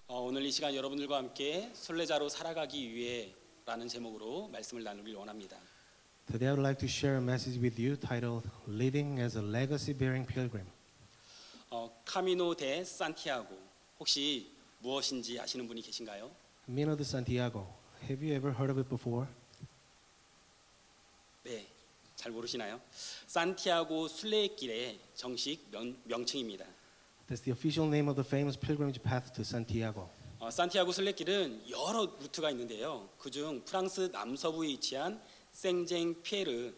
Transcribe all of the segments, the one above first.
오늘 이 시간 여러분들과 함께 순례자로 살아가기 위해라는 제목으로 말씀을 나누길 원합니다. Today I would like to share a message with you titled Living as a Legacy-Bearing Pilgrim. 카미노 데 산티아고 혹시 무엇인지 아시는 분이 계신가요? Camino de Santiago. Have you ever heard of it before? 네, 잘 모르시나요? 산티아고 순례길의 정식 명칭입니다. That's the official name of the famous pilgrimage path to Santiago. 산티아고 순례길은 여러 루트가 있는데요. 그중 프랑스 남서부에 위치한 생쟁 피에르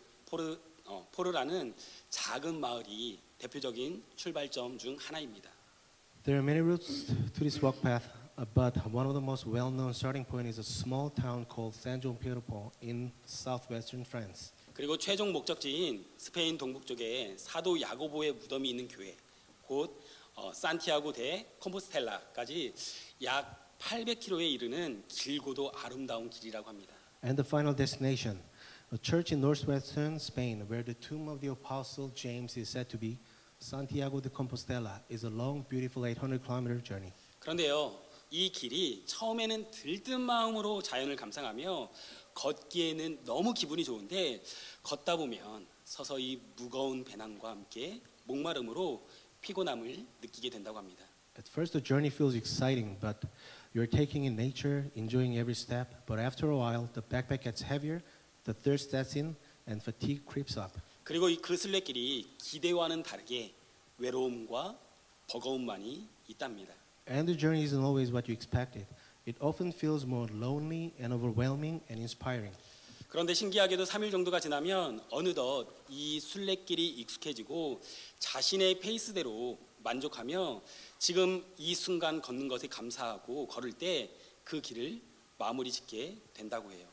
포르라는 작은 마을이 대표적인 출발점 중 하나입니다. There are many routes to this walk path, but one of the most well-known starting point is a small town called Saint-Jean-Pied-de-Port in southwestern France. 그리고 최종 목적지인 스페인 동북쪽에 사도 야고보의 무덤이 있는 교회, 곧 산티아고 데 콤포스텔라까지 약 800km에 이르는 길고도 아름다운 길이라고 합니다. And the final destination, a church in northwestern Spain where the tomb of the apostle James is said to be, Santiago de Compostela, is a long, beautiful 800-kilometer journey. 그런데요, 이 길이 처음에는 들뜬 마음으로 자연을 감상하며 걷기에는 너무 기분이 좋은데 걷다 보면 서서히 무거운 배낭과 함께 목마름으로 피곤함을 느끼게 된다고 합니다. At first, the journey feels exciting, but you're taking in nature, enjoying every step. But after a while, the backpack gets heavier, the thirst sets in, and fatigue creeps up. 그리고 그 순례길이 기대와는 다르게 외로움과 버거움만이 있답니다. And the journey isn't always what you expected. It often feels more lonely and overwhelming and inspiring. 그런데 신기하게도 3일 정도가 지나면 어느덧 이 순례길이 익숙해지고 자신의 페이스대로 만족하며 지금 이 순간 걷는 것에 감사하고 걸을 때 그 길을 마무리 짓게 된다고 해요.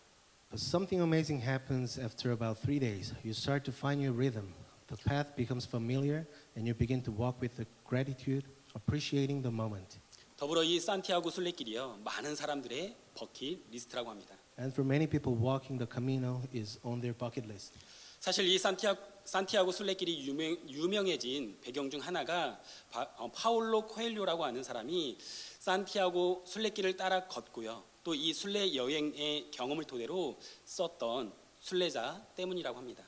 But something amazing happens after about 3 days. You start to find your rhythm. The path becomes familiar and you begin to walk with gratitude, appreciating the moment. 더불어 이 산티아고 순례길이요, 많은 사람들의 버킷리스트라고 합니다. And for many people, walking the Camino is on their bucket list. 사실 이 산티아고 순례길이 유명해진 배경 중 하나가 파울로 코엘료라고 하는 사람이 산티아고 순례길을 따라 걷고요. 또 이 순례 여행의 경험을 토대로 썼던 순례자 때문이라고 합니다.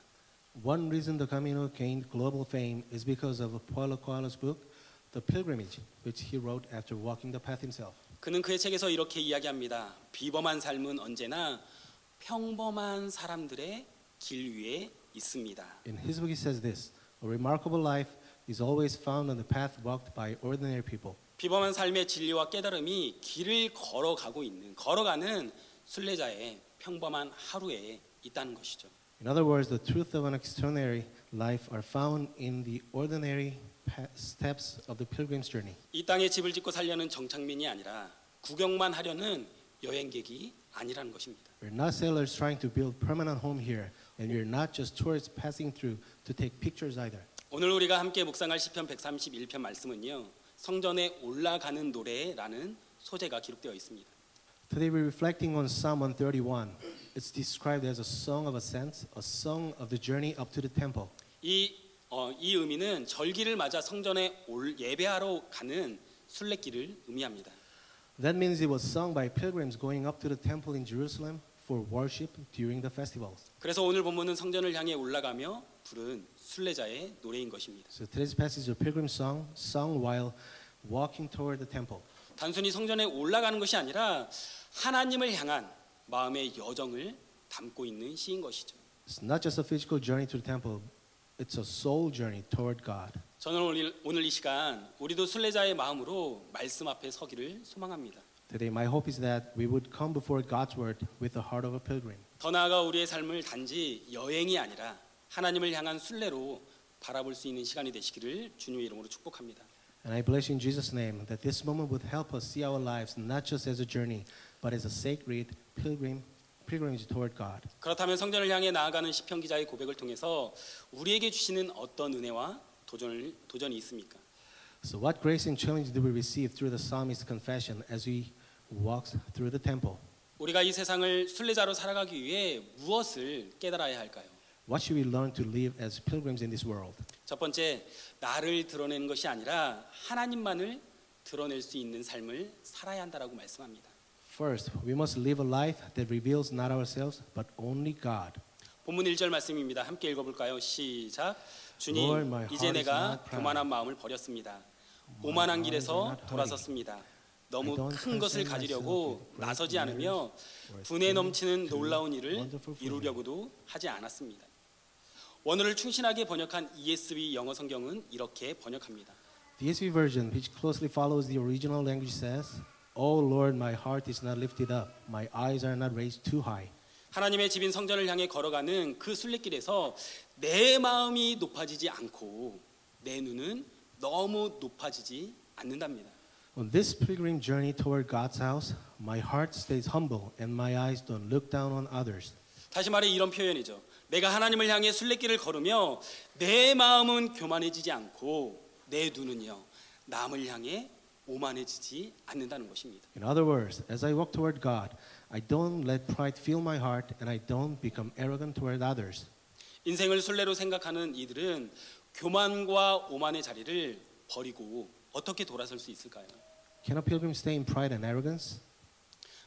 One reason the Camino gained global fame is because of Paulo Coelho's book, The Pilgrimage, which he wrote after walking the path himself. 그는 그의 책에서 이렇게 이야기합니다. 비범한 삶은 언제나 평범한 사람들의 길 위에 있습니다. In his book, he says this: a remarkable life is always found on the path walked by ordinary people. 비범한 삶의 진리와 깨달음이 길을 걸어가는 순례자의 평범한 하루에 있다는 것이죠. In other words, the truth of an extraordinary life are found in the ordinary steps of the pilgrim's journey. 이 땅에 집을 짓고 살려는 정착민이 아니라 구경만 하려는 여행객이 아니라는 것입니다. We're not sailors trying to build permanent home here, and we're not just tourists passing through to take pictures either. 오늘 우리가 함께 묵상할 시편 131편 말씀은요, 성전에 올라가는 노래라는 소재가 기록되어 있습니다. Today we're reflecting on Psalm 131. It's described as a song of ascent, a song of the journey up to the temple. 이 의미는 절기를 맞아 성전에 예배하러 가는 순례길을 의미합니다. That means it was sung by pilgrims going up to the temple in Jerusalem for worship during the festivals. 그래서 오늘 본문은 성전을 향해 올라가며 부른 순례자의 노래인 것입니다. So today's passage is a pilgrim song sung while walking toward the temple. 단순히 성전에 올라가는 것이 아니라 하나님을 향한 마음의 여정을 담고 있는 시인 것이죠. It's not just a physical journey to the temple, it's a soul journey toward God. 저는 오늘 이 시간 우리도 순례자의 마음으로 말씀 앞에 서기를 소망합니다. Today my hope is that we would come before God's word with the heart of a pilgrim. 더 나아가 우리의 삶을 단지 여행이 아니라 하나님을 향한 순례로 바라볼 수 있는 시간이 되시기를 주님의 이름으로 축복합니다. And I bless you in Jesus' name that this moment would help us see our lives not just as a journey, but as a sacred pilgrimage toward God. 그렇다면 성전을 향해 나아가는 시편 기자의 고백을 통해서 우리에게 주시는 어떤 은혜와 도전이 있습니까? So what grace and challenge do we receive through the psalmist's confession as we walk through the temple? 우리가 이 세상을 순례자로 살아가기 위해 무엇을 깨달아야 할까요? What should we learn to live as pilgrims in this world? 첫 번째, 나를 드러내는 것이 아니라 하나님만을 드러낼 수 있는 삶을 살아야 한다라고 말씀합니다. First, we must live a life that reveals not ourselves, but only God. 본문 1절 말씀입니다. 함께 읽어볼까요? 시작. 주님, Lord, my 이제 heart is 내가 not proud. 교만한 마음을 버렸습니다. My 오만한 eyes 길에서 are not haughty. 돌아섰습니다. 너무 I don't 큰 것을 concern 가지려고 myself with great 나서지 않으며 matters or 분에 aspire 넘치는 to 놀라운 일을 wonderful fruit. 이루려고도 하지 않았습니다. 원어를 충실하게 번역한 ESV 영어 성경은 이렇게 번역합니다. The ESV version, which closely follows the original language, says, "O Lord, my heart is not lifted up, my eyes are not raised too high." 하나님의 집인 성전을 향해 걸어가는 그 순례길에서 내 마음이 높아지지 않고 내 눈은 너무 높아지지 않는답니다. On this pilgrim journey toward God's house, my heart stays humble and my eyes don't look down on others. 다시 말해 이런 표현이죠. 내가 하나님을 향해 순례길을 걸으며 내 마음은 교만해지지 않고 내 눈은요 남을 향해 오만해지지 않는다는 것입니다. In other words, as I walk toward God, I don't let pride fill my heart and I don't become arrogant toward others. 인생을 순례로 생각하는 이들은 교만과 오만의 자리를 버리고 어떻게 돌아설 수 있을까요? Can a pilgrim stay in pride and arrogance?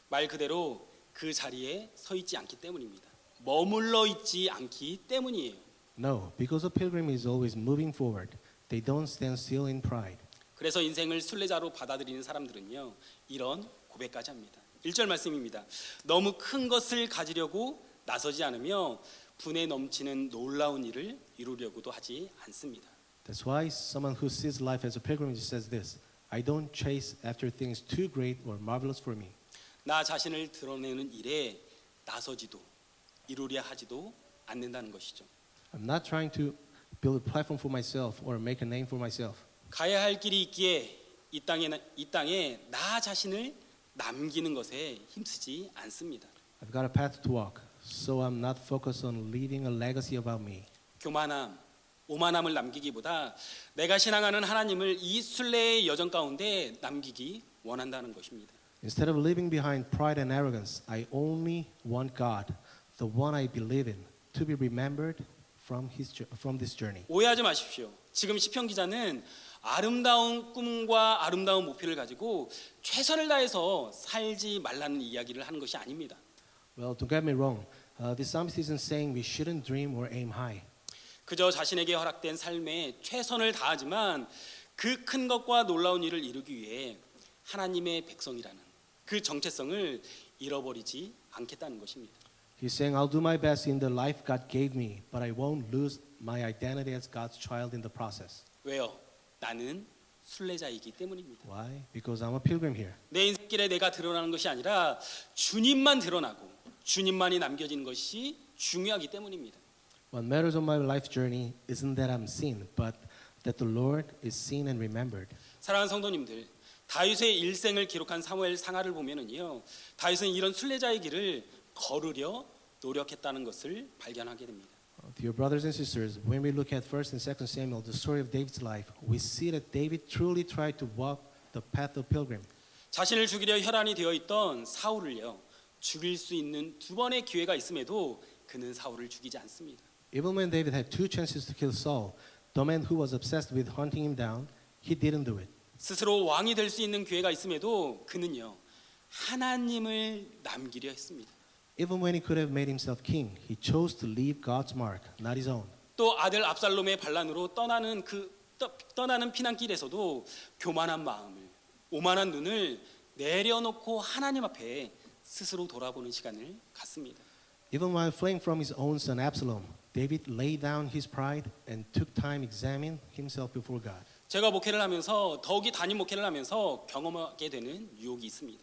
말 그대로 그 자리에 서 있지 않기 때문입니다. 머물러 있지 않기 때문이에요. No, because a pilgrim is always moving forward. They don't stand still in pride. 그래서 인생을 순례자로 받아들이는 사람들은요 이런 고백까지 합니다. 1절 말씀입니다. 너무 큰 것을 가지려고 나서지 않으며 분에 넘치는 놀라운 일을 이루려고도 하지 않습니다. That's why someone who sees life as a pilgrimage says this, I don't chase after things too great or marvelous for me. 나 자신을 드러내는 일에 나서지도 이루려 하지도 않는다는 것이죠. I'm not trying to build a platform for myself or make a name for myself. 가야 할 길이 있기에 이 땅에 나 자신을 남기는 것에 힘쓰지 않습니다. I've got a path to walk, so I'm not focused on leaving a legacy about me. 교만함, 오만함을 남기기보다 내가 신앙하는 하나님을 이 순례의 여정 가운데 남기기 원한다는 것입니다. Instead of leaving behind pride and arrogance, I only want God, the one I believe in, to be remembered from this journey. 오해하지 마십시오. 지금 시편 기자는 아름다운 꿈과 아름다운 목표를 가지고 최선을 다해서 살지 말라는 이야기를 하는 것이 아닙니다. Well, don't get me wrong. The psalmist isn't saying we shouldn't dream or aim high. 그저 자신에게 허락된 삶에 최선을 다하지만 그 큰 것과 놀라운 일을 이루기 위해 하나님의 백성이라는 그 정체성을 잃어버리지 않겠다는 것입니다. He's saying, I'll do my best in the life God gave me, but I won't lose my identity as God's child in the process. 왜요? 나는 순례자이기 때문입니다. Why? Because I'm a pilgrim here. 내 인생길에 내가 드러나는 것이 아니라 주님만 드러나고 주님만이 남겨지는 것이 중요하기 때문입니다. What matters on my life journey isn't that I'm seen, but that the Lord is seen and remembered. 사랑하는 성도님들, 다윗의 일생을 기록한 사무엘 상하를 보면은요, 다윗은 이런 순례자의 길을 걸으려 노력했다는 것을 발견하게 됩니다. Dear brothers and sisters, when we look at 1st and 2nd Samuel, the story of David's life, we see that David truly tried to walk the path of pilgrim. 자신을 죽이려 혈안이 되어 있던 사울을요, 죽일 수 있는 두 번의 기회가 있음에도 그는 사울을 죽이지 않습니다. Even when David had two chances to kill Saul, the man who was obsessed with hunting him down, he didn't do it. 스스로 왕이 될 수 있는 기회가 있음에도 그는요, 하나님을 남기려 했습니다. Even when he could have made himself king, he chose to leave God's mark, not his own. 또 아들 압살롬의 반란으로 떠나는 피난길에서도 교만한 마음을, 오만한 눈을 내려놓고 하나님 앞에 스스로 돌아보는 시간을 갖습니다. Even while fleeing from his own son Absalom, David laid down his pride and took time examining himself before God. 제가 목회를 하면서 더욱이 담임 목회를 하면서 경험하게 되는 유혹이 있습니다.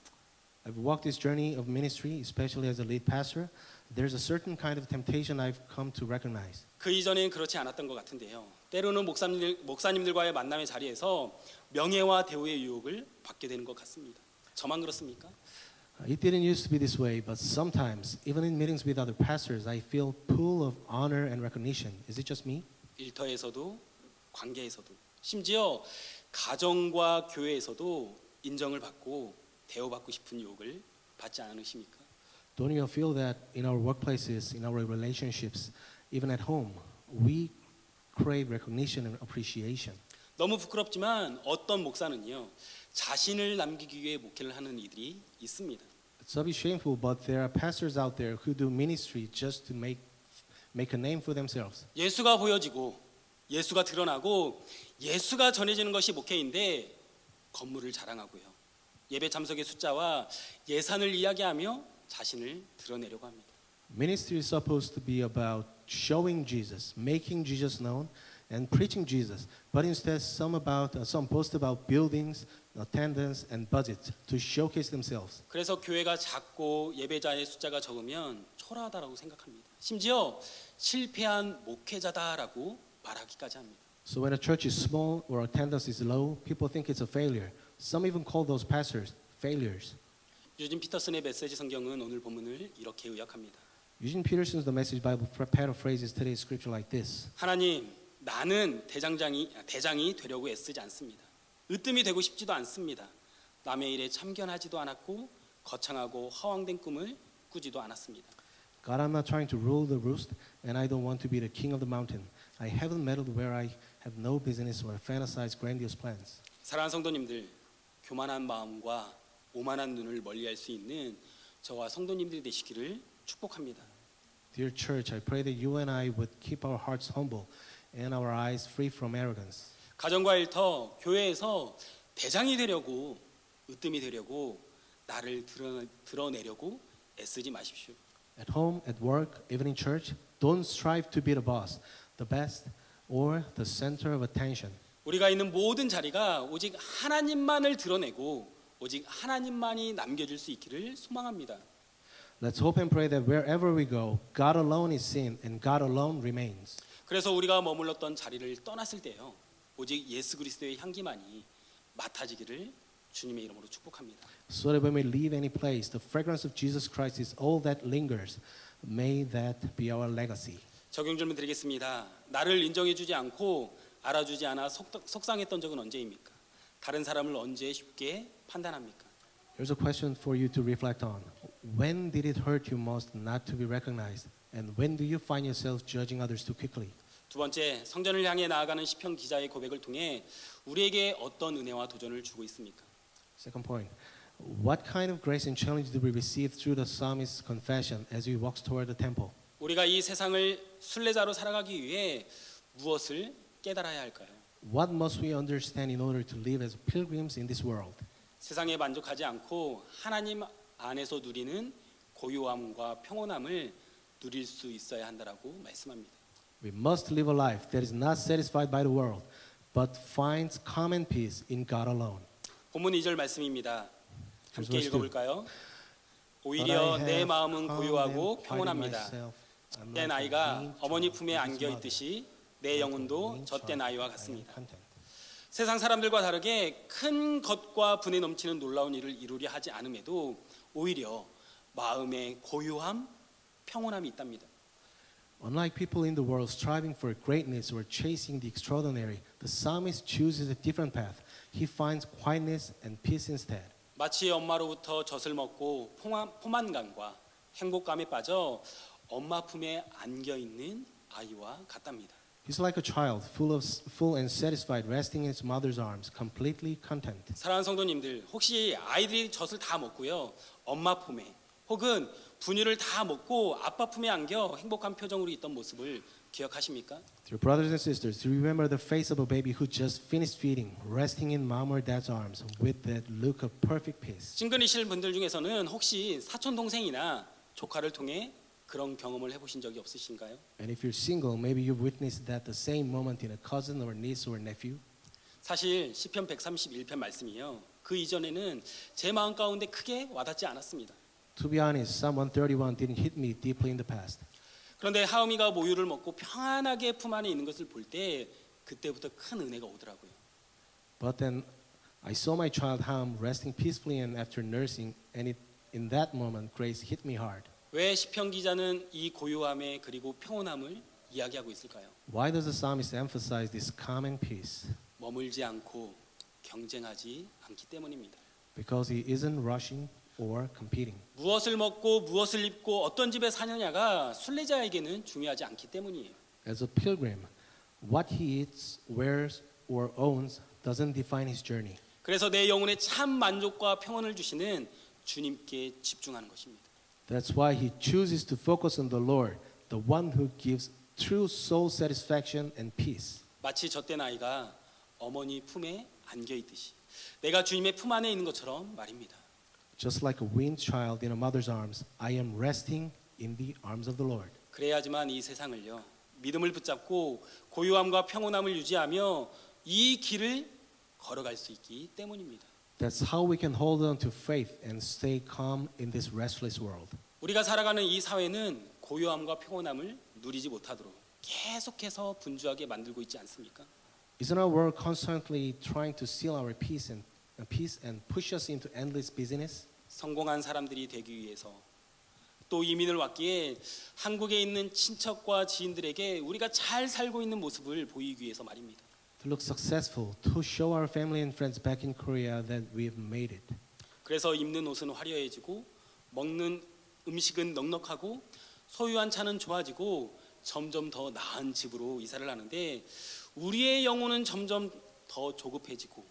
I've walked this journey of ministry, especially as a lead pastor. There's a certain kind of temptation I've come to recognize. 그 이전엔 그렇지 않았던 것 같은데요. 때로는 목사님들과의 만남의 자리에서 명예와 대우의 유혹을 받게 되는 것 같습니다. 저만 그렇습니까? It didn't used to be this way, but sometimes, even in meetings with other pastors, I feel pull of honor and recognition. Is it just me? 일터에서도 관계에서도 심지어 가정과 교회에서도 인정을 받고 대우받고 싶은 유혹을 받지 않으십니까? Don't you feel that in our workplaces, in our relationships, even at home, we crave recognition and appreciation? 너무 부끄럽지만 어떤 목사는요 자신을 남기기 위해 목회를 하는 이들이 있습니다. It's so shameful, but there are pastors out there who do ministry just to make a name for themselves. 예수가 보여지고 예수가 드러나고 예수가 전해지는 것이 목회인데 건물을 자랑하고요. 예배 참석의 숫자와 예산을 이야기하며 자신을 드러내려고 합니다. Ministry is supposed to be about showing Jesus, making Jesus known, and preaching Jesus. But instead, some post about buildings, attendance, and budget to showcase themselves. 그래서 교회가 작고 예배자의 숫자가 적으면 초라하다라고 생각합니다. 심지어 실패한 목회자다라고 말하기까지 합니다. So when a church is small or attendance is low, people think it's a failure. Some even call those pastors failures. 유진 피터슨의 메시지 성경은 오늘 본문을 이렇게 요약합니다. Eugene Peterson's The Message Bible paraphrases today's scripture like this. 하나님, 나는 대장이 되려고 애쓰지 않습니다. 으뜸이 되고 싶지도 않습니다. 남의 일에 참견하지도 않았고 거창하고 허황된 꿈을 꾸지도 않았습니다. God, I'm not trying to rule the roost, and I don't want to be the king of the mountain. I haven't meddled where I have no business or fantasized grandiose plans. 사랑하는 성도님들, 교만한 마음과 오만한 눈을 멀리할 수 있는 저와 성도님들이 되시기를 축복합니다. Dear church, I pray that you and I would keep our hearts humble and our eyes free from arrogance. 가정과 일터, 교회에서 대장이 되려고 으뜸이 되려고 나를 드러내려고 애쓰지 마십시오. At home, at work, even in church, don't strive to be the boss, the best, or the center of attention. 우리가 있는 모든 자리가 오직 하나님만을 드러내고 오직 하나님만이 남겨질 수 있기를 소망합니다. Let's hope and pray that wherever we go, God alone is seen and God alone remains. 그래서 우리가 머물렀던 자리를 떠났을 때요, 오직 예수 그리스도의 향기만이 맡아지기를 주님의 이름으로 축복합니다. So that when we leave any place, the fragrance of Jesus Christ is all that lingers. May that be our legacy. 적용 질문 드리겠습니다. 나를 인정해주지 않고 알아주지 않아 속상했던 적은 언제입니까? 다른 사람을 언제 쉽게 판단합니까? Here's a question for you to reflect on. When did it hurt you most not to be recognized? And when do you find yourself judging others too quickly? 두 번째, 성전을 향해 나아가는 시편 기자의 고백을 통해 우리에게 어떤 은혜와 도전을 주고 있습니까? Second point. What kind of grace and challenge do we receive through the psalmist's confession as we walk toward the temple? 우리가 이 세상을 순례자로 살아가기 위해 무엇을 깨달아야 할까요? What must we understand in order to live as pilgrims in this world? 세상에 만족하지 않고 하나님 안에서 누리는 고요함과 평온함을 누릴 수 있어야 한다라고 말씀합니다. We must live a life that is not satisfied by the world, but finds calm and peace in God alone. 본문 2절 말씀입니다. 함께 verse 읽어볼까요? 오히려 내 마음은 고요하고 평온합니다. 젖된 아이가 어머니 품에 안겨 있듯이 내 영혼도 젖된 아이와 같습니다. 세상 사람들과 다르게 큰 것과 분에 넘치는 놀라운 일을 이루려 하지 않음에도 오히려 마음에 고요함, 평온함이 있답니다. Unlike people in the world striving for greatness or chasing the extraordinary, the psalmist chooses a different path. He finds quietness and peace instead. 마치 엄마로부터 젖을 먹고 포만감과 행복감에 빠져 엄마 품에 안겨 있는 아이와 같답니다. He's like a child, full and satisfied, resting in his mother's arms, completely content. 사랑하는 성도님들, 혹시 아이들이 젖을 다 먹고요, 엄마 품에 혹은 분유를 다 먹고 아빠 품에 안겨 행복한 표정으로 있던 모습을 기억하십니까? Dear brothers and sisters, do you remember the face of a baby who just finished feeding, resting in mom or dad's arms with that look of perfect peace? 싱글이실 분들 중에서는 혹시 사촌 동생이나 조카를 통해 그런 경험을 해보신 적이 없으신가요? And if you're single, maybe you've witnessed that the same moment in a cousin or niece or nephew. 사실 시편 131편 말씀이요, 그 이전에는 제 마음 가운데 크게 와닿지 않았습니다. To be honest, Psalm 131 didn't hit me deeply in the past. 그런데 하음이가 모유를 먹고 평안하게 품 안에 있는 것을 볼 때 그때부터 큰 은혜가 오더라고요. But then I saw my child Ham resting peacefully and after nursing, and in that moment, grace hit me hard. 왜 시편 기자는 이 고요함에 그리고 평온함을 이야기하고 있을까요? Why does the psalmist emphasize this calm and peace? 머물지 않고 경쟁하지 않기 때문입니다. Because he isn't rushing or competing. 무엇을 먹고 무엇을 입고 어떤 집에 사느냐가 순례자에게는 중요하지 않기 때문이에요. As a pilgrim, what he eats, wears, or owns doesn't define his journey. 그래서 내 영혼에 참 만족과 평온을 주시는 주님께 집중하는 것입니다. That's why he chooses to focus on the Lord, the one who gives true soul satisfaction and peace. 마치 젖된 아이가 어머니 품에 안겨 있듯이 내가 주님의 품 안에 있는 것처럼 말입니다. Just like a weaned child in a mother's arms, I am resting in the arms of the Lord. 그래야지만 이 세상을요 믿음을 붙잡고 고요함과 평온함을 유지하며 이 길을 걸어갈 수 있기 때문입니다. That's how we can hold on to faith and stay calm in this restless world. 우리가 살아가는 이 사회는 고요함과 평온함을 누리지 못하도록 계속해서 분주하게 만들고 있지 않습니까? Isn't our world constantly trying to steal our peace and push us into endless busyness? 성공한 사람들이 되기 위해서 또 이민을 왔기에 한국에 있는 친척과 지인들에게 우리가 잘 살고 있는 모습을 보이기 위해서 말입니다. To look successful, to show our family and friends back in Korea that we've made it. 그래서 입는 옷은 화려해지고 먹는 음식은 넉넉하고 소유한 차는 좋아지고 점점 더 나은 집으로 이사를 하는데 우리의 영혼은 점점 더 조급해지고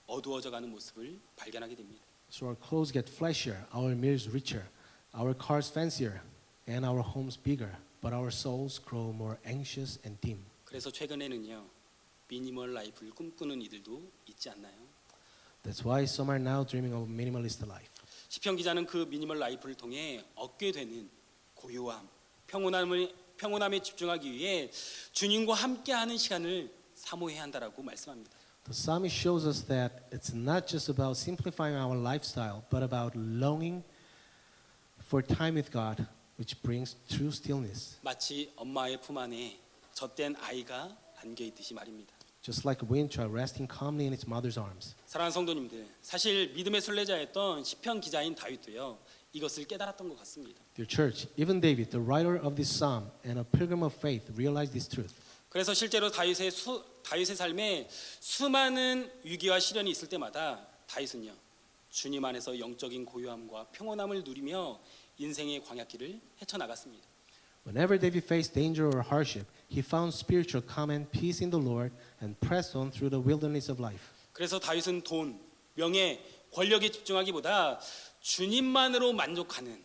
어두워져가는 모습을 발견하게 됩니다. So our clothes get flashier, our meals richer, our cars fancier, and our homes bigger, but our souls grow more anxious and dim. 그래서 최근에는요 미니멀 라이프를 꿈꾸는 이들도 있지 않나요? That's why some are now dreaming of a minimalist life. 시편 기자는 그 미니멀 라이프를 통해 얻게 되는 고요함, 평온함에 집중하기 위해 주님과 함께하는 시간을 사모해야 한다라고 말씀합니다. The psalmist shows us that it's not just about simplifying our lifestyle, but about longing for time with God, which brings true stillness. 마치 엄마의 품 안에 젖된 아이가 안겨 있듯이 말입니다. Just like a weaned child resting calmly in its mother's arms. 사랑하는 성도님들, 사실 믿음의 순례자였던 시편 기자인 다윗도요 이것을 깨달았던 것 같습니다. Dear church, even David, the writer of this psalm and a pilgrim of faith, realized this truth. 그래서 실제로 다윗의 삶에 수많은 위기와 시련이 있을 때마다 다윗은요 주님 안에서 영적인 고요함과 평온함을 누리며 인생의 광야길을 헤쳐나갔습니다. Whenever David faced danger or hardship, he found spiritual calm and peace in the Lord and pressed on through the wilderness of life. 그래서 다윗은 돈, 명예, 권력에 집중하기보다 주님만으로 만족하는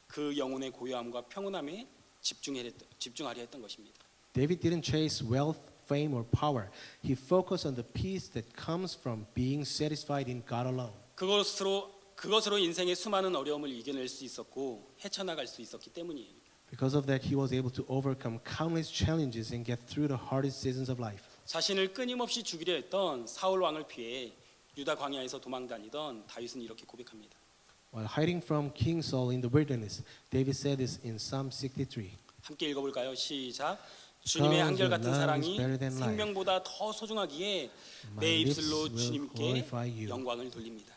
그 영혼의 고요함과 평온함에 집중하려 했던 것입니다. David didn't chase wealth, fame, or power. He focused on the peace that comes from being satisfied in God alone. 그것으로 인생의 수많은 어려움을 이겨낼 수 있었고 헤쳐나갈 수 있었기 때문이에요. Because of that, he was able to overcome countless challenges and get through the hardest seasons of life. 자신을 끊임없이 죽이려 했던 사울 왕을 피해 유다 광야에서 도망다니던 다윗은 이렇게 고백합니다. While hiding from King Saul in the wilderness, David said this in Psalm 63. 함께 읽어볼까요? 시작. 주님의 한결같은 사랑이 생명보다 더 소중하기에 내 입술로 주님께 영광을 돌립니다.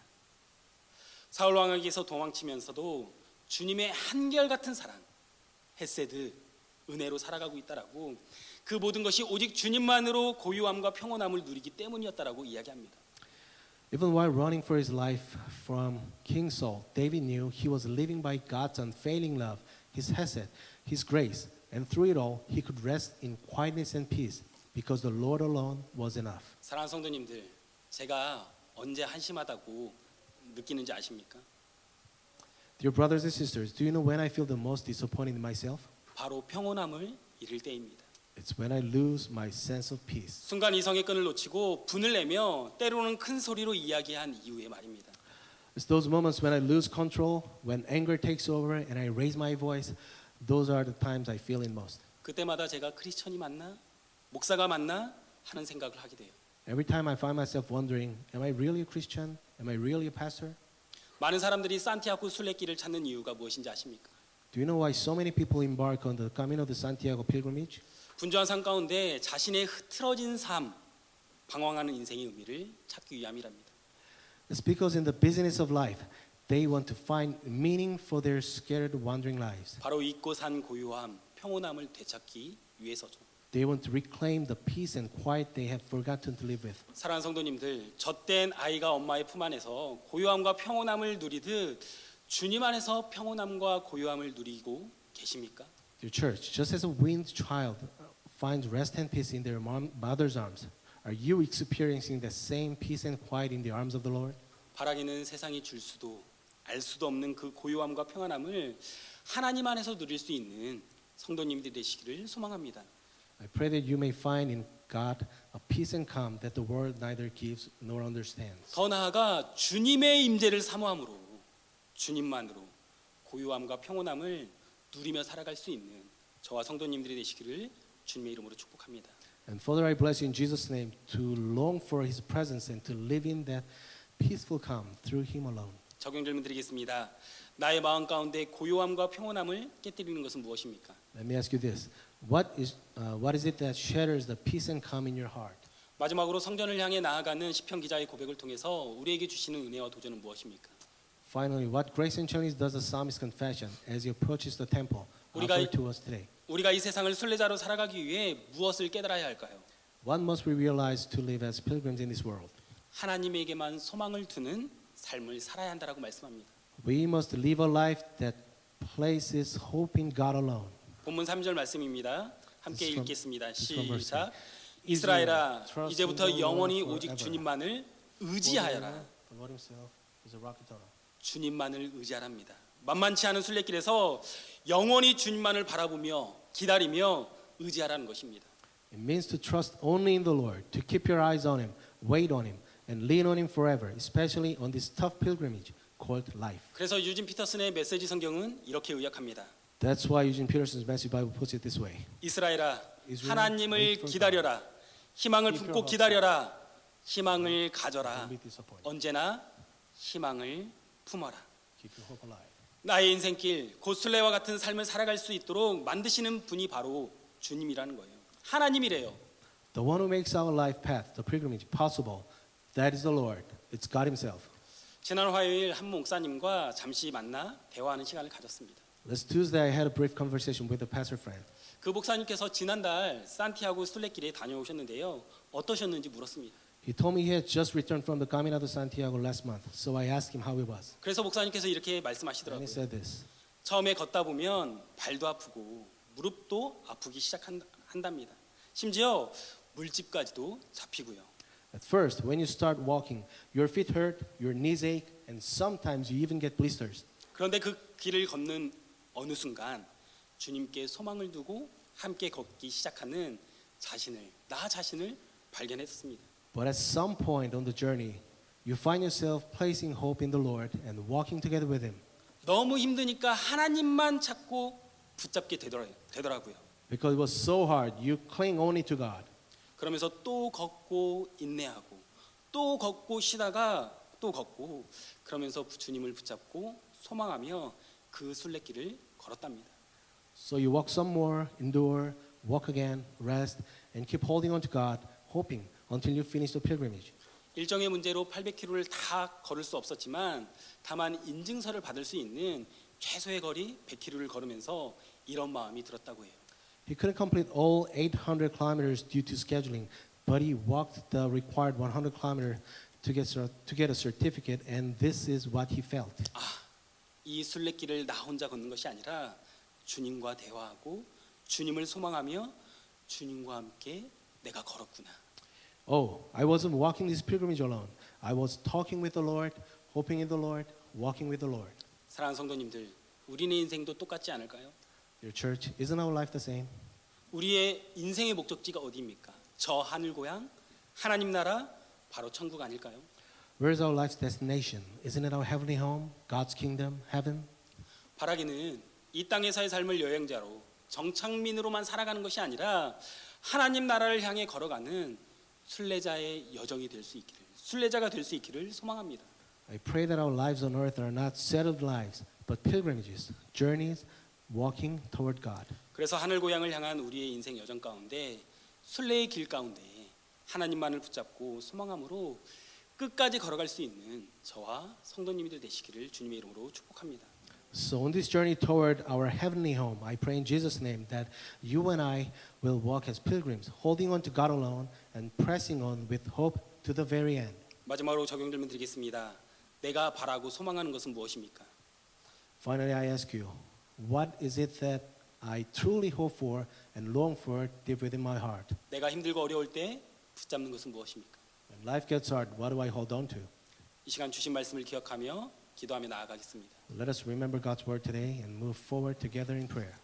사울 왕에게서 도망치면서도 주님의 한결같은 사랑, 헤세드, 은혜로 살아가고 있다라고 그 모든 것이 오직 주님만으로 고요함과 평온함을 누리기 때문이었다라고 이야기합니다. Even while running for his life from King Saul, David knew he was living by God's unfailing love, his hesed, his grace, and through it all, he could rest in quietness and peace because the Lord alone was enough. 사랑하는 성도님들, 제가 언제 한심하다고 느끼는지 아십니까? Dear brothers and sisters, do you know when I feel the most disappointed in myself? 바로 평온함을 잃을 때입니다. It's when I lose my sense of peace. 순간 이성의 끈을 놓치고 분을 내며 때로는 큰 소리로 이야기한 이후의 말입니다. It's those moments when I lose control, when anger takes over and I raise my voice. Those are the times I feel it most. 그때마다 제가 크리스천이 맞나? 목사가 맞나? 하는 생각을 하게 돼요. Every time I find myself wondering, am I really a Christian? Am I really a pastor? 많은 사람들이 산티아고 순례길을 찾는 이유가 무엇인지 아십니까? Do you know why so many people embark on the Camino de Santiago pilgrimage? 분주한 삶 가운데 자신의 흐트러진 삶, 방황하는 인생의 의미를 찾기 위함이랍니다. It's because in the busyness of life, they want to find meaning for their scattered, wandering lives. 바로 잊고 산 고요함, 평온함을 되찾기 위해서죠. They want to reclaim the peace and quiet they have forgotten to live with. 사랑하는 성도님들, 젖된 아이가 엄마의 품 안에서 고요함과 평온함을 누리듯 주님 안에서 평온함과 고요함을 누리고 계십니까? Dear church, just as a weaned child finds rest and peace in their mother's arms, Are you experiencing the same peace and quiet in the arms of the Lord? 바라기는 세상이 줄 수도 알 수도 없는 그 고요함과 평안함을 하나님 안에서 누릴 수 있는 성도님들이 되시기를 소망합니다. I pray that you may find in God a peace and calm that the world neither gives nor understands. 더 나아가 주님의 임재를 사모함으로 주님만으로 고요함과 평온함을 누리며 살아갈 수 있는 저와 성도님들이 되시기를 주님의 이름으로 축복합니다. And Father, I bless you in Jesus' name to long for His presence and to live in that peaceful calm through Him alone. 적용 질문 드리겠습니다. 나의 마음 가운데 고요함과 평온함을 깨뜨리는 것은 무엇입니까? Let me ask you this. What is it that shatters the peace and calm in your heart? 마지막으로 성전을 향해 나아가는 시편 기자의 고백을 통해서 우리에게 주시는 은혜와 도전은 무엇입니까? Finally, what grace and challenge does the psalmist confession as he approaches the temple offer to us today? 우리가 이 세상을 순례자로 살아가기 위해 무엇을 깨달아야 할까요? What must we realize to live as pilgrims in this world? 하나님에게만 소망을 두는 삶을 살아야 한다라고 말씀합니다. We must live a life that places hope in God alone. 본문 3절 말씀입니다. 함께 This is from- 읽겠습니다. this is from verse 시작. 3. 이스라엘아, Trust 이제부터 in the Lord 영원히 forever. 오직 주님만을 의지하여라. The Lord Himself is a rock eternal. 주님만을 의지하랍니다. 만만치 않은 순례길에서 영원히 주님만을 바라보며 기다리며 의지하라는 것입니다. It means to trust only in the Lord, to keep your eyes on Him, wait on Him, and lean on Him forever, especially on this tough pilgrimage called life. 그래서 유진 피터슨의 메시지 성경은 이렇게 의역합니다. That's why Eugene Peterson's Message Bible puts it this way. 이스라엘아, Israel, 하나님을 wait for 기다려라. 희망을 Keep your 품고 hopes 기다려라. 희망을 가져라. Don't be disappointed. 언제나 희망을 품어라. Keep your hope alive. 나의 인생길, 곧 순례와 같은 삶을 살아갈 수 있도록 만드시는 분이 바로 주님이라는 거예요. 하나님이래요. The one who makes our life path, the pilgrimage, possible, that is the Lord. It's God Himself. 지난 화요일 한 목사님과 잠시 만나 대화하는 시간을 가졌습니다. Last Tuesday, I had a brief conversation with a pastor friend. 그 목사님께서 지난달 산티아고 순례길에 다녀오셨는데요. 어떠셨는지 물었습니다. He told me he had just returned from the Camino de Santiago last month, so I asked him how it was. 그래서 목사님께서 이렇게 And 말씀하시더라고요. he said this. 처음에 걷다 보면 발도 아프고 무릎도 아프기 시작한답니다. 심지어 물집까지도 잡히고요. At first, when you start walking, your feet hurt, your knees ache, and sometimes you even get blisters. 그런데 그 길을 걷는 어느 순간 주님께 소망을 두고 함께 걷기 시작하는 나 자신을 발견했습니다. But at some point on the journey, you find yourself placing hope in the Lord and walking together with Him. 너무 힘드니까 하나님만 찾고 붙잡게 되더라고요. Because it was so hard, you cling only to God. 그러면서 또 걷고 인내하고 또 걷고 쉬다가 또 걷고 그러면서 주님을 붙잡고 소망하며 그 순례길을 걸었답니다. So you walk some more, endure, walk again, rest, and keep holding on to God, hoping until you finish the pilgrimage. 일정의 문제로 800km를 다 걸을 수 없었지만 다만 인증서를 받을 수 있는 최소의 거리 100km를 걸으면서 이런 마음이 들었다고 해요. He couldn't complete all 800 kilometers due to scheduling, but he walked the required 100 kilometers to get a certificate, and this is what he felt. 이 순례길을 나 혼자 걷는 것이 아니라 주님과 대화하고 주님을 소망하며 주님과 함께 내가 걸었구나. Oh, I wasn't walking this pilgrimage alone. I was talking with the Lord, hoping in the Lord, walking with the Lord. 사랑하는 성도님들, 우리의 인생도 똑같지 않을까요? Your church, isn't our life the same? 우리의 인생의 목적지가 어디입니까? 저 하늘 고향, 하나님 나라, 바로 천국 아닐까요? Where is our life's destination? Isn't it our heavenly home, God's kingdom, heaven? 바라기는 이 땅에서의 삶을 여행자로 정착민으로만 살아가는 것이 아니라 하나님 나라를 향해 걸어가는 순례자의 여정이 될 수 있기를, 순례자가 될 수 있기를 소망합니다. I pray that our lives on earth are not settled lives, but pilgrimages, journeys, walking toward God. 그래서 하늘 고향을 향한 우리의 인생 여정 가운데 순례의 길 가운데 하나님만을 붙잡고 소망함으로 끝까지 걸어갈 수 있는 저와 성도님들 되시기를 주님의 이름으로 축복합니다. So on this journey toward our heavenly home, I pray in Jesus' name that you and I will walk as pilgrims, holding on to God alone and pressing on with hope to the very end. 마지막으로 적용 질문 드리겠습니다. 내가 바라고 소망하는 것은 무엇입니까? Finally, I ask you, what is it that I truly hope for and long for deep within my heart? 내가 힘들고 어려울 때 붙잡는 것은 무엇입니까? When life gets hard, what do I hold on to? 이 시간 주신 말씀을 기억하며 기도하며 나아가겠습니다. Let us remember God's word today and move forward together in prayer.